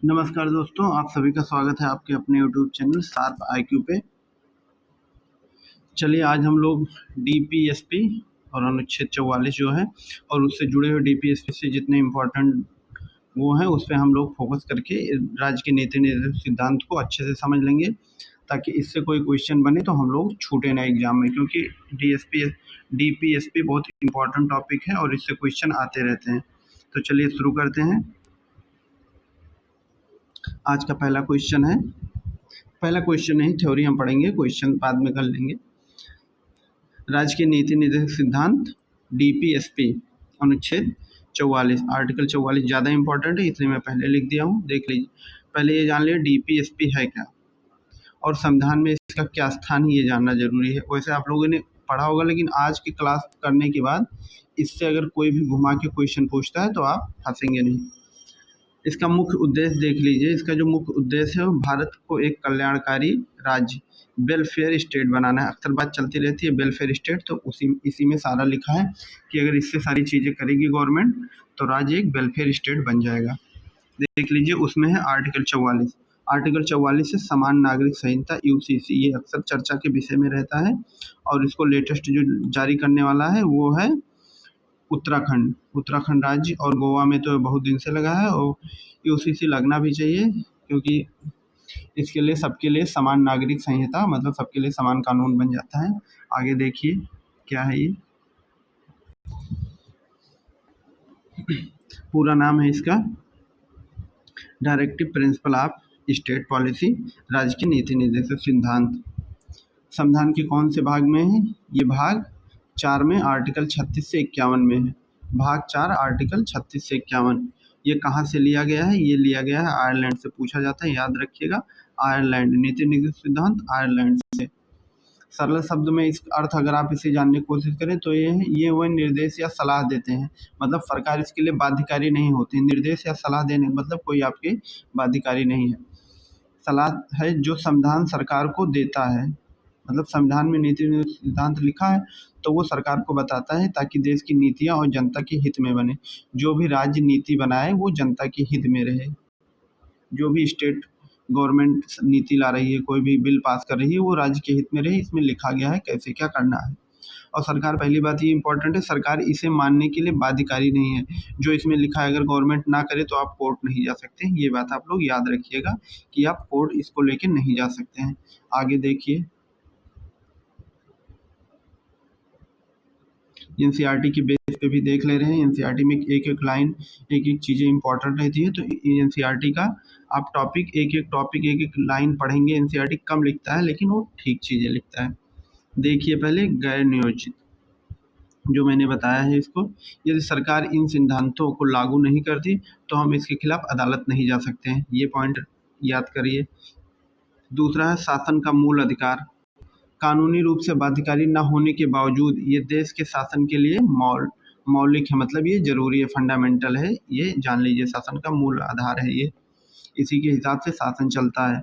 नमस्कार दोस्तों, आप सभी का स्वागत है आपके अपने यूट्यूब चैनल शार्प आईक्यू पे। चलिए आज हम लोग डीपीएसपी और अनुच्छेद 44 जो है और उससे जुड़े हुए डीपीएसपी से जितने इम्पोर्टेंट वो हैं उस पर हम लोग फोकस करके राज्य के नीति निर्देश सिद्धांत को अच्छे से समझ लेंगे, ताकि इससे कोई क्वेश्चन बने तो हम लोग छूटे ना एग्जाम में, क्योंकि डीपीएसपी बहुत इंपॉर्टेंट टॉपिक है और इससे क्वेश्चन आते रहते हैं। तो चलिए शुरू करते हैं। आज का पहला क्वेश्चन नहीं, थ्योरी हम पढ़ेंगे, क्वेश्चन बाद में कर लेंगे। राज्य के नीति निर्देशक सिद्धांत डीपीएसपी अनुच्छेद 44 आर्टिकल 44 ज़्यादा इंपॉर्टेंट है, इसलिए मैं पहले लिख दिया हूँ। देख लीजिए, पहले ये जान लीजिए डीपीएसपी है क्या और संविधान में इसका क्या स्थान है, ये जानना जरूरी है। वैसे आप लोगों ने पढ़ा होगा, लेकिन आज की क्लास करने के बाद इससे अगर कोई भी घुमा के क्वेश्चन पूछता है तो आप फंसेंगे नहीं। इसका मुख्य उद्देश्य देख लीजिए, इसका जो मुख्य उद्देश्य है वो भारत को एक कल्याणकारी राज्य वेलफेयर स्टेट बनाना है। अक्सर बात चलती रहती है वेलफेयर स्टेट, तो इसी में सारा लिखा है कि अगर इससे सारी चीज़ें करेगी गवर्नमेंट तो राज्य एक वेलफेयर स्टेट बन जाएगा। देख लीजिए, उसमें है आर्टिकल 44। आर्टिकल 44 से समान नागरिक संहिता यूसीसी, ये अक्सर चर्चा के विषय में रहता है और इसको लेटेस्ट जो जारी करने वाला है वो है उत्तराखंड राज्य, और गोवा में तो बहुत दिन से लगा है और यूसीसी लगना भी चाहिए, क्योंकि इसके लिए सबके लिए समान नागरिक संहिता, मतलब सबके लिए समान कानून बन जाता है। आगे देखिए क्या है ये, पूरा नाम है इसका directive principle of state policy, राज्य के नीति निर्देशक सिद्धांत। संविधान के कौन से भाग में है? ये भाग 4 में आर्टिकल 36 से 51 में है। भाग 4 आर्टिकल 36 से 51। ये कहाँ से लिया गया है? ये लिया गया है आयरलैंड से, पूछा जाता है, याद रखिएगा। आयरलैंड, नीति निर्देशक सिद्धांत आयरलैंड से। सरल शब्द में इस अर्थ अगर आप इसे जानने की कोशिश करें तो ये वह निर्देश या सलाह देते हैं, मतलब सरकार इसके लिए बाध्यकारी नहीं होती। निर्देश या सलाह देने मतलब कोई आपके बाध्यकारी नहीं है। सलाह है जो संविधान सरकार को देता है, मतलब संविधान में नीति सिद्धांत लिखा है तो वो सरकार को बताता है ताकि देश की नीतियां और जनता के हित में बने। जो भी राज्य नीति बनाए वो जनता के हित में रहे। जो भी स्टेट गवर्नमेंट नीति ला रही है, कोई भी बिल पास कर रही है, वो राज्य के हित में रहे। इसमें लिखा गया है कैसे क्या करना है। और सरकार, पहली बात ये इंपॉर्टेंट है, सरकार इसे मानने के लिए बाध्यकारी नहीं है। जो इसमें लिखा है अगर गवर्नमेंट ना करे तो आप कोर्ट नहीं जा सकते। ये बात आप लोग याद रखिएगा कि आप कोर्ट इसको लेके नहीं जा सकते हैं। आगे देखिए, एनसीईआरटी की बेस पे भी देख ले रहे हैं। एनसीईआरटी में एक एक लाइन, एक एक चीज़ें इंपॉर्टेंट रहती है, तो एनसीईआरटी का आप टॉपिक एक एक लाइन पढ़ेंगे। एनसीईआरटी कम लिखता है लेकिन वो ठीक चीज़ें लिखता है। देखिए पहले गैर नियोजित, जो मैंने बताया है इसको, यदि सरकार इन सिद्धांतों को लागू नहीं करती तो हम इसके खिलाफ अदालत नहीं जा सकते हैं। ये पॉइंट याद करिए। दूसरा है शासन का मूल अधिकार, कानूनी रूप से बाध्यकारी न होने के बावजूद ये देश के शासन के लिए मौलिक है, मतलब ये जरूरी है, फंडामेंटल है। ये जान लीजिए, शासन का मूल आधार है ये, इसी के हिसाब से शासन चलता है।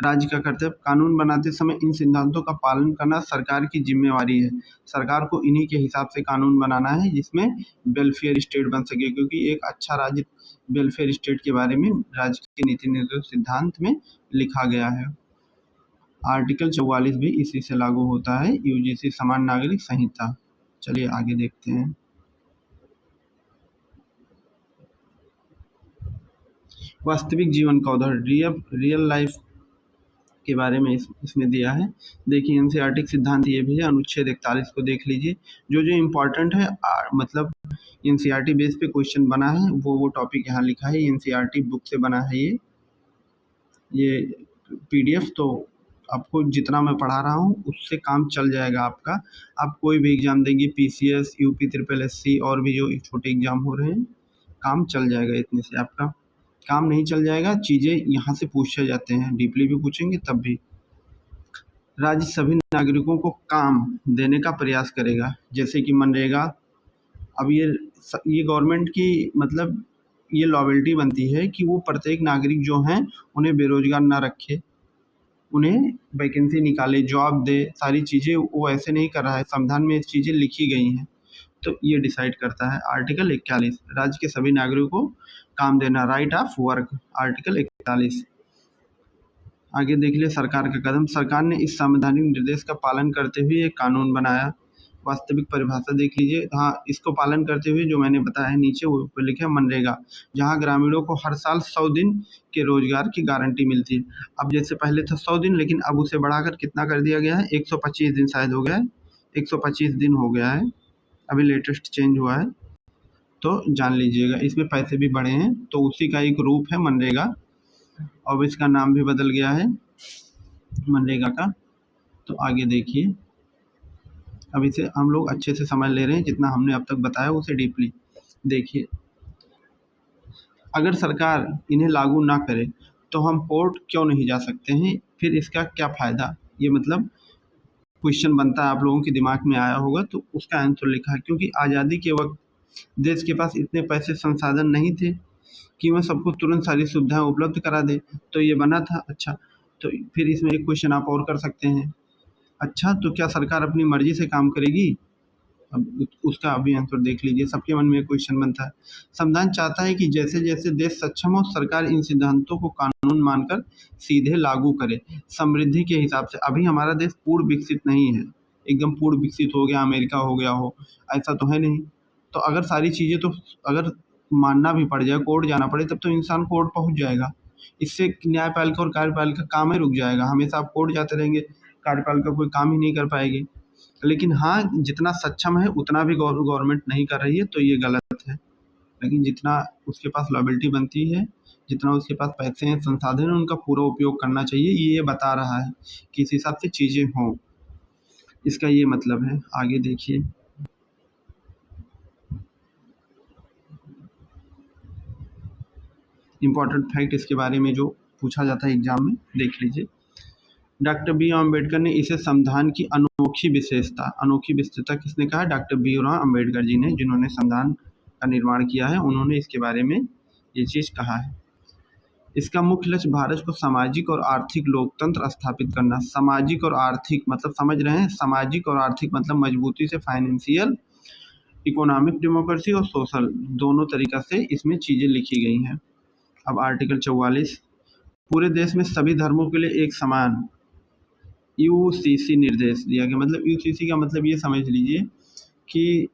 राज्य का कर्तव्य, कानून बनाते समय इन सिद्धांतों का पालन करना सरकार की जिम्मेवारी है। सरकार को इन्हीं के हिसाब से कानून बनाना है जिसमें वेलफेयर स्टेट बन सके, क्योंकि एक अच्छा राज्य वेलफेयर स्टेट के बारे में राज्य के नीति निर्देशक सिद्धांत में लिखा गया है। आर्टिकल 44 भी इसी से लागू होता है, यूजीसी समान नागरिक संहिता। चलिए आगे देखते हैं। वास्तविक जीवन का उदाहरण, रियल लाइफ के बारे में इसमें दिया है। देखिए एनसीईआरटी सिद्धांत ये भी है। अनुच्छेद 41 को देख लीजिए, जो इम्पोर्टेंट है, मतलब एनसीईआरटी बेस पे क्वेश्चन बना है वो टॉपिक यहाँ लिखा है। एनसीईआरटी बुक से बना है ये पीडीएफ, तो आपको जितना मैं पढ़ा रहा हूँ उससे काम चल जाएगा आपका। आप कोई भी एग्ज़ाम देंगे, पीसीएस, यूपी ट्रिपल एससी और भी जो छोटे एग्ज़ाम हो रहे हैं, काम चल जाएगा। इतने से आपका काम नहीं चल जाएगा, चीज़ें यहाँ से पूछे जाते हैं, डीपली भी पूछेंगे तब भी। राज्य सभी नागरिकों को काम देने का प्रयास करेगा, जैसे कि मनरेगा। अब ये गवर्नमेंट की मतलब ये लॉयल्टी बनती है कि वो प्रत्येक नागरिक जो हैं उन्हें बेरोजगार ना रखे, उन्हें वैकेंसी निकाले, जॉब दे, सारी चीज़ें वो ऐसे नहीं कर रहा है। संविधान में चीज़ें लिखी गई हैं, तो ये डिसाइड करता है। आर्टिकल 41, राज्य के सभी नागरिकों को काम देना, राइट ऑफ वर्क, आर्टिकल 41। आगे देख लिए सरकार का कदम। सरकार ने इस संवैधानिक निर्देश का पालन करते हुए एक कानून बनाया। वास्तविक परिभाषा देख लीजिए। हाँ, इसको पालन करते हुए जो मैंने बताया है नीचे वो ऊपर लिखे है मनरेगा, जहाँ ग्रामीणों को हर साल 100 दिन के रोजगार की गारंटी मिलती है। अब जैसे पहले था 100 दिन, लेकिन अब उसे बढ़ाकर कितना कर दिया गया है, 125 दिन शायद हो गया है, 125 दिन हो गया है, अभी लेटेस्ट चेंज हुआ है, तो जान लीजिएगा। इसमें पैसे भी बढ़े हैं, तो उसी का एक रूप है मनरेगा। अब इसका नाम भी बदल गया है मनरेगा का। तो आगे देखिए, अब इसे हम लोग अच्छे से समझ ले रहे हैं, जितना हमने अब तक बताया उसे डीपली देखिए। अगर सरकार इन्हें लागू ना करे तो हम कोर्ट क्यों नहीं जा सकते हैं, फिर इसका क्या फ़ायदा, ये मतलब क्वेश्चन बनता है, आप लोगों के दिमाग में आया होगा, तो उसका आंसर लिखा है। क्योंकि आज़ादी के वक्त देश के पास इतने पैसे संसाधन नहीं थे कि वह सबको तुरंत सारी सुविधाएं उपलब्ध करा दे, तो ये बना था। अच्छा, तो फिर इसमें एक क्वेश्चन आप और कर सकते हैं, अच्छा तो क्या सरकार अपनी मर्जी से काम करेगी? अब उसका अभी आंसर देख लीजिए, सबके मन में क्वेश्चन बनता है। संविधान चाहता है कि जैसे जैसे देश सक्षम हो, सरकार इन सिद्धांतों को कानून मानकर सीधे लागू करे, समृद्धि के हिसाब से। अभी हमारा देश पूर्ण विकसित नहीं है, एकदम पूर्ण विकसित हो गया, अमेरिका हो गया हो, ऐसा तो है नहीं। तो अगर सारी चीज़ें, तो अगर मानना भी पड़ जाए, कोर्ट जाना पड़े, तब तो इंसान कोर्ट पहुंच जाएगा। इससे न्यायपालिका और कार्यपालिका काम ही रुक जाएगा। हमेशा आप कोर्ट जाते रहेंगे, कार्यपालिका कोई काम ही नहीं कर पाएगी। लेकिन हाँ, जितना सक्षम है उतना भी गवर्नमेंट नहीं कर रही है, तो ये गलत है। लेकिन जितना उसके पास लॉयबिलिटी बनती है, जितना उसके पास पैसे हैं, संसाधन हैं, उनका पूरा उपयोग करना चाहिए, ये बता रहा है कि इस हिसाब से चीज़ें हों, इसका ये मतलब है। आगे देखिए, इम्पोर्टेंट फैक्ट इसके बारे में जो पूछा जाता है एग्जाम में, देख लीजिए। डॉक्टर बी आर अम्बेडकर ने इसे संविधान की अनोखी विशेषता किसने कहा? Doctor B are Ambedkar ji ने, जिन्होंने संविधान का निर्माण किया है, उन्होंने इसके बारे में ये चीज़ कहा है। इसका मुख्य लक्ष्य भारत को सामाजिक और आर्थिक लोकतंत्र स्थापित करना। सामाजिक और आर्थिक मतलब समझ रहे हैं, सामाजिक और आर्थिक मतलब मजबूती से फाइनेंशियल, इकोनॉमिक डेमोक्रेसी और सोशल, दोनों तरीक़ा से इसमें चीज़ें लिखी गई हैं। अब आर्टिकल 44, पूरे देश में सभी धर्मों के लिए एक समान यूसीसी निर्देश दिया गया। मतलब यूसीसी का मतलब ये समझ लीजिए कि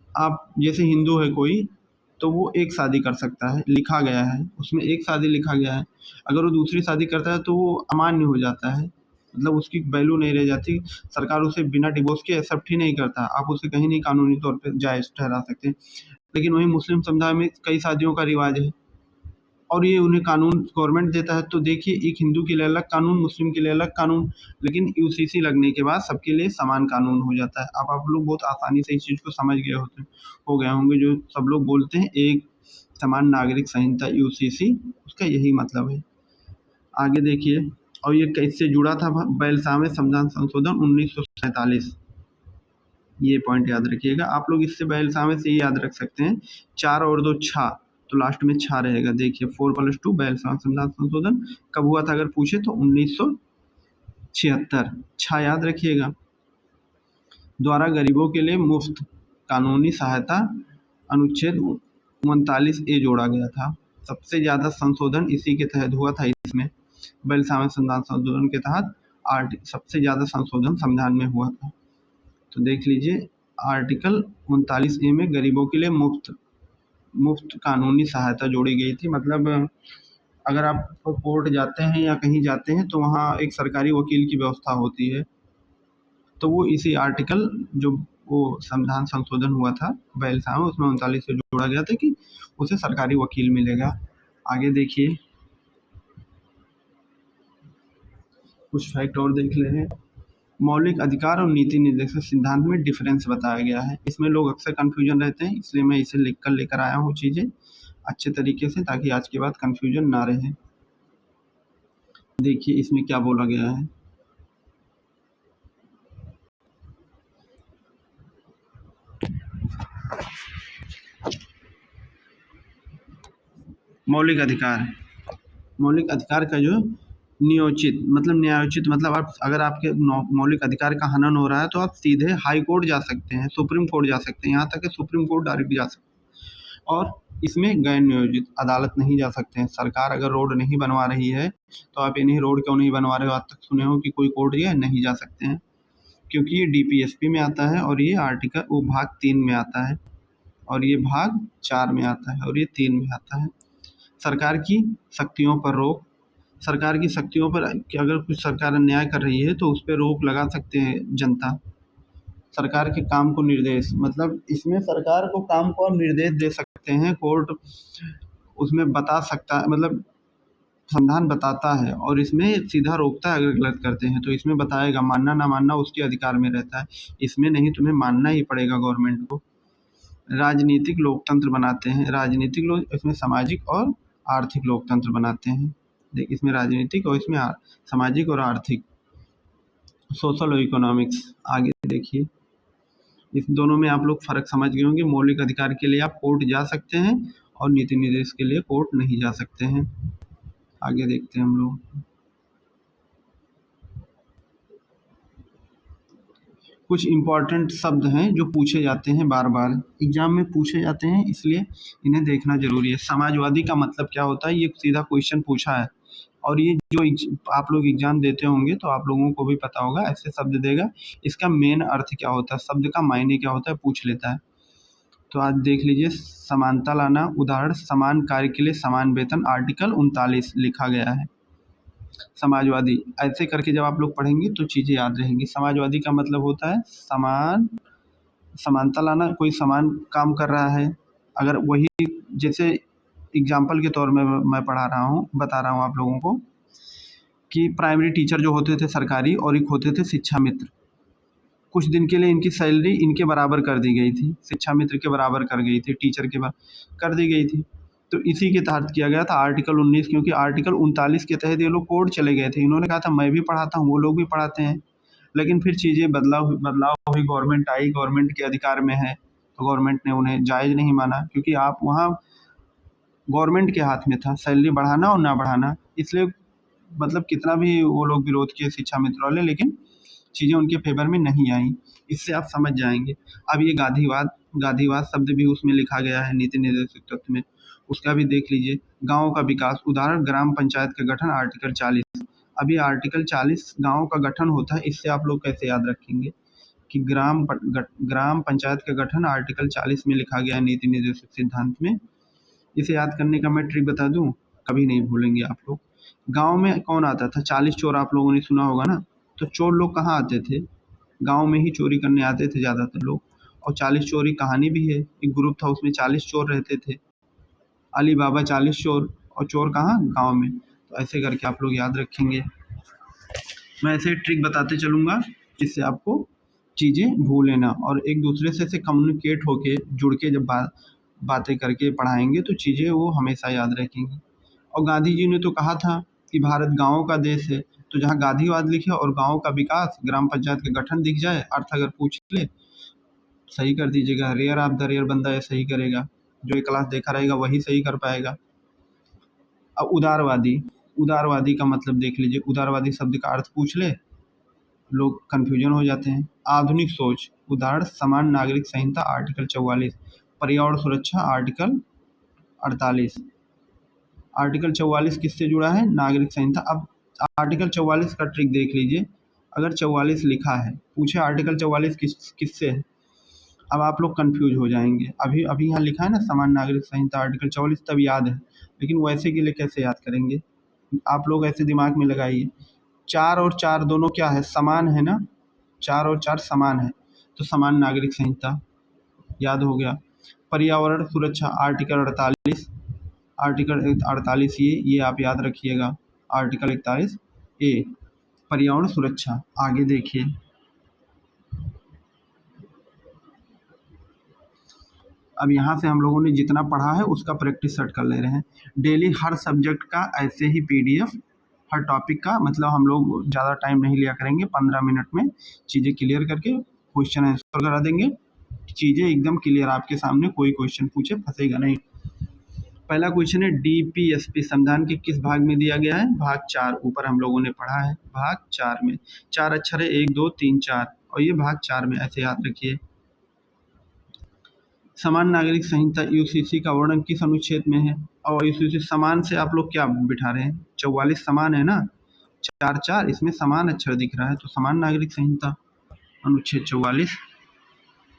आप जैसे हिंदू है कोई, तो वो एक शादी कर सकता है, लिखा गया है उसमें, एक शादी लिखा गया है। अगर वो दूसरी शादी करता है तो वो अमान्य हो जाता है, मतलब उसकी वैल्यू नहीं रह जाती। सरकार उसे बिना डिवोर्स के एक्सेप्ट ही नहीं करता, आप उसे कहीं नहीं कानूनी तौर पर जायज़ ठहरा सकते। लेकिन वहीं मुस्लिम समुदाय में कई शादियों का रिवाज है, और ये उन्हें कानून गवर्नमेंट देता है। तो देखिए, एक हिंदू के लिए अलग कानून, मुस्लिम के लिए अलग कानून, लेकिन यूसीसी लगने के बाद सबके लिए समान कानून हो जाता है। अब आप लोग बहुत आसानी से इस चीज़ को समझ गए हो गए होंगे, जो सब लोग बोलते हैं एक समान नागरिक संहिता यूसीसी, उसका यही मतलब है। आगे देखिए, और ये कैसे जुड़ा था? बैलसामे संविधान संशोधन 1947, ये पॉइंट याद रखिएगा। आप लोग इससे बैलसामे से ही याद रख सकते हैं, 4 और 2 छा, तो लास्ट में छा रहेगा। देखिए 4+2 बैलसामे संविधान संशोधन कब हुआ था अगर पूछे तो 1976, छा याद रखिएगा। द्वारा गरीबों के लिए मुफ्त कानूनी सहायता अनुच्छेद 39A जोड़ा गया था। सबसे ज़्यादा संशोधन इसी के तहत हुआ था। इसमें बैलसामे संविधान संशोधन के तहत सबसे ज़्यादा संशोधन संविधान में हुआ था। तो देख लीजिए, आर्टिकल 39A में गरीबों के लिए मुफ्त कानूनी सहायता जोड़ी गई थी। मतलब अगर आप कोर्ट जाते हैं या कहीं जाते हैं तो वहाँ एक सरकारी वकील की व्यवस्था होती है, तो वो इसी आर्टिकल जो वो संविधान संशोधन हुआ था बैलसामे, उसमें 39 से जोड़ा गया था कि उसे सरकारी वकील मिलेगा। आगे देखिए, कुछ फैक्ट और देख ले हैं। मौलिक अधिकार और नीति निर्देशक सिद्धांत में डिफरेंस बताया गया है। इसमें लोग अक्सर कन्फ्यूजन रहते हैं, इसलिए मैं इसे लिख कर लेकर आया हूँ चीज़ें अच्छे तरीके से, ताकि आज के बाद कन्फ्यूजन ना रहे। देखिए इसमें क्या बोला गया है। मौलिक अधिकार का जो न्यायोचित मतलब आप अगर आपके मौलिक अधिकार का हनन हो रहा है तो आप सीधे हाई कोर्ट जा सकते हैं, सुप्रीम कोर्ट जा सकते हैं, यहाँ तक कि सुप्रीम कोर्ट डायरेक्ट जा सकते हैं। और इसमें गैर नियोजित अदालत नहीं जा सकते हैं। सरकार अगर रोड नहीं बनवा रही है तो आप इन्हें रोड क्यों नहीं बनवा रहे हो, आज तक सुने हो कि कोई कोर्ट ये नहीं जा सकते हैं, क्योंकि ये डीपीएसपी में आता है और ये आर्टिकल वो भाग 3 में आता है और ये भाग 4 में आता है और ये 3 में आता है। सरकार की शक्तियों पर रोक, सरकार की शक्तियों पर कि अगर कुछ सरकार अन्याय कर रही है तो उस पर रोक लगा सकते हैं जनता। सरकार के काम को निर्देश, मतलब इसमें सरकार को काम को निर्देश दे सकते हैं कोर्ट, उसमें बता सकता है, मतलब संविधान बताता है और इसमें सीधा रोकता है अगर गलत करते हैं तो इसमें बताएगा, मानना ना मानना उसके अधिकार में रहता है, इसमें नहीं तुम्हें मानना ही पड़ेगा गवर्नमेंट को। राजनीतिक लोकतंत्र बनाते हैं, राजनीतिक लोग इसमें सामाजिक और आर्थिक लोकतंत्र बनाते हैं। देख इसमें राजनीतिक और इसमें सामाजिक और आर्थिक, सोशल और इकोनॉमिक्स। आगे देखिए, इस दोनों में आप लोग फ़र्क समझ गए होंगे। मौलिक अधिकार के लिए आप कोर्ट जा सकते हैं और नीति निर्देश के लिए कोर्ट नहीं जा सकते हैं। आगे देखते हैं हम लोग, कुछ इम्पॉर्टेंट शब्द हैं जो पूछे जाते हैं, बार बार एग्जाम में पूछे जाते हैं, इसलिए इन्हें देखना जरूरी है। समाजवादी का मतलब क्या होता है, ये सीधा क्वेश्चन पूछा है और ये जो आप लोग एग्जाम देते होंगे तो आप लोगों को भी पता होगा, ऐसे शब्द देगा, इसका मेन अर्थ क्या होता है, शब्द का मायने क्या होता है, पूछ लेता है। तो आज देख लीजिए, समानता लाना, उदाहरण समान कार्य के लिए समान वेतन, आर्टिकल 39 लिखा गया है। समाजवादी, ऐसे करके जब आप लोग पढ़ेंगे तो चीज़ें याद रहेंगी। समाजवादी का मतलब होता है समानता लाना, कोई समान काम कर रहा है, अगर वही, जैसे एग्जाम्पल के तौर में मैं बता रहा हूँ आप लोगों को कि प्राइमरी टीचर जो होते थे सरकारी और एक होते थे शिक्षा मित्र, कुछ दिन के लिए इनकी सैलरी इनके बराबर कर दी गई थी, शिक्षा मित्र के बराबर कर गई थी, टीचर के बराबर कर दी गई थी। तो इसी के तहत किया गया था आर्टिकल 19, क्योंकि आर्टिकल 39 के तहत ये लोग कोर्ट चले गए थे। इन्होंने कहा था मैं भी पढ़ाता हूँ, वो लोग भी पढ़ाते हैं, लेकिन फिर चीज़ें बदलाव हुई, गवर्नमेंट आई, गवर्नमेंट के अधिकार में है तो गवर्नमेंट ने उन्हें जायज़ नहीं माना, क्योंकि आप वहाँ गवर्नमेंट के हाथ में था सैलरी बढ़ाना और ना बढ़ाना। इसलिए मतलब कितना भी वो लोग विरोध किए शिक्षा मित्र वाले, लेकिन चीज़ें उनके फेवर में नहीं आई। इससे आप समझ जाएंगे। अब ये गांधीवाद शब्द भी उसमें लिखा गया है नीति निर्देशक तत्व में, उसका भी देख लीजिए। गाँव का विकास, उदाहरण ग्राम पंचायत का गठन, आर्टिकल 40। अब ये आर्टिकल 40 गाँव का गठन होता है, इससे आप लोग कैसे याद रखेंगे कि ग्राम पंचायत का गठन आर्टिकल 40 में लिखा गया है नीति निर्देशक सिद्धांत में। इसे याद करने का मैं ट्रिक बता दूं, कभी नहीं भूलेंगे आप लोग। गांव में कौन आता था, 40 चोर, आप लोगों ने सुना होगा ना। तो चोर लोग कहाँ आते थे, गांव में ही चोरी करने आते थे ज़्यादातर लोग। और 40 चोर की कहानी भी है, एक ग्रुप था उसमें 40 चोर रहते थे, अली बाबा 40 चोर, और चोर कहाँ, गांव में। तो ऐसे करके आप लोग याद रखेंगे। मैं ऐसे ट्रिक बताते चलूँगा जिससे आपको चीज़ें भूलें ना, और एक दूसरे से कम्युनिकेट होके जुड़ के जब बातें करके पढ़ाएंगे तो चीज़ें वो हमेशा याद रखेंगी। और गांधी जी ने तो कहा था कि भारत गाँवों का देश है, तो जहाँ गांधीवाद लिखे और गाँव का विकास, ग्राम पंचायत का गठन दिख जाए, अर्थ अगर पूछ ले, सही कर दीजिएगा। रेयर ऑफ द रेयर बंदा ये सही करेगा, जो ये क्लास देखा रहेगा वही सही कर पाएगा। अब उदारवादी का मतलब देख लीजिए, उदारवादी शब्द का अर्थ पूछ ले, लोग कन्फ्यूजन हो जाते हैं। आधुनिक सोच, उदाहरण समान नागरिक संहिता, आर्टिकल 44। पर्यावरण सुरक्षा, आर्टिकल 48। आर्टिकल 44 किससे जुड़ा है, नागरिक संहिता। अब आर्टिकल 44 का ट्रिक देख लीजिए, अगर 44 लिखा है, पूछे आर्टिकल 44 किससे है, अब आप लोग कंफ्यूज हो जाएंगे। अभी अभी यहाँ लिखा है ना समान नागरिक संहिता आर्टिकल 44, तब याद है, लेकिन वैसे के लिए कैसे याद करेंगे, आप लोग ऐसे दिमाग में लगाइए। 4 और 4 दोनों क्या है, समान है ना, 4 और 4 समान है, तो समान नागरिक संहिता याद हो गया। पर्यावरण सुरक्षा, आर्टिकल 48, आर्टिकल 48 ये आप याद रखिएगा, आर्टिकल 41 ए, पर्यावरण सुरक्षा। आगे देखिए, अब यहाँ से हम लोगों ने जितना पढ़ा है उसका प्रैक्टिस सेट कर ले रहे हैं। डेली हर सब्जेक्ट का ऐसे ही पीडीएफ, हर टॉपिक का, मतलब हम लोग ज़्यादा टाइम नहीं लिया करेंगे, 15 मिनट में चीज़ें क्लियर करके क्वेश्चन आंसर करा देंगे। चीज़ें एकदम क्लियर आपके सामने, कोई क्वेश्चन पूछे फंसेगा नहीं। पहला क्वेश्चन है, डीपीएसपी संविधान के किस भाग में दिया गया है, भाग 4। ऊपर हम लोगों ने पढ़ा है भाग 4 में। 4 अक्षर है, 1 2 3 4, और ये भाग 4 में, ऐसे याद रखिए। समान नागरिक संहिता यूसीसी का वर्णन किस अनुच्छेद में है? और यूसीसी समान से आप लोग क्या बिठा रहे हैं? 44 समान है ना, 4 इसमें समान अक्षर दिख रहा है, तो समान नागरिक संहिता अनुच्छेद 44।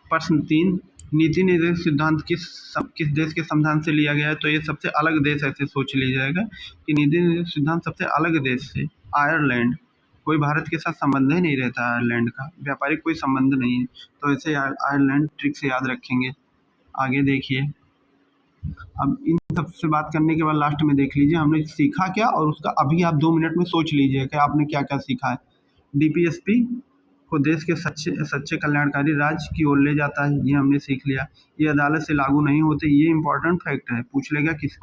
प्रश्न 3, नीति निर्देशक सिद्धांत किस देश के संविधान से लिया गया है? तो ये सबसे अलग देश ऐसे सोच लीजिएगा कि नीति निर्देशक सिद्धांत सबसे अलग देश से, आयरलैंड। कोई भारत के साथ संबंध ही नहीं रहता आयरलैंड का, व्यापारिक कोई संबंध नहीं है, तो ऐसे आयरलैंड ट्रिक से याद रखेंगे। आगे देखिए, अब इन सब से बात करने के बाद लास्ट में देख लीजिए हमने सीखा क्या, और उसका अभी आप 2 मिनट में सोच लीजिए कि आपने क्या क्या सीखा है। डीपीएसपी को देश के सच्चे कल्याणकारी राज्य की ओर ले जाता है, ये हमने सीख लिया। ये अदालत से लागू नहीं होते, ये इंपॉर्टेंट फैक्ट है, पूछ लेगा किस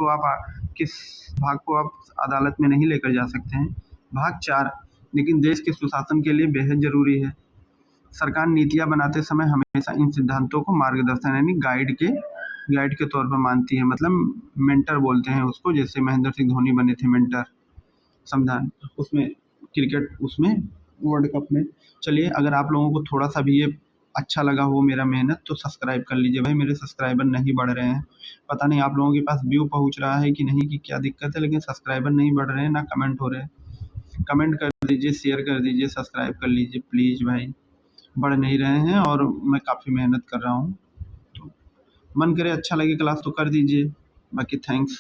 भाग को आप अदालत में नहीं लेकर जा सकते हैं। भाग 4, लेकिन देश के सुशासन के लिए बेहद जरूरी है। सरकार नीतियाँ बनाते समय हमेशा इन सिद्धांतों को मार्गदर्शन यानी गाइड के तौर पर मानती है, मतलब मेंटर बोलते हैं उसको, जैसे महेंद्र सिंह धोनी बने थे मेंटर संविधान उसमें, क्रिकेट उसमें, वर्ल्ड कप में। चलिए, अगर आप लोगों को थोड़ा सा भी ये अच्छा लगा हो मेरा मेहनत, तो सब्सक्राइब कर लीजिए भाई, मेरे सब्सक्राइबर नहीं बढ़ रहे हैं। पता नहीं आप लोगों के पास व्यू पहुंच रहा है कि नहीं, कि क्या दिक्कत है, लेकिन सब्सक्राइबर नहीं बढ़ रहे हैं, ना कमेंट हो रहे हैं। कमेंट कर दीजिए, शेयर कर दीजिए, सब्सक्राइब कर लीजिए प्लीज़ भाई, बढ़ नहीं रहे हैं और मैं काफ़ी मेहनत कर रहा हूँ। तो मन करे अच्छा लगे क्लास तो कर दीजिए, बाकी थैंक्स।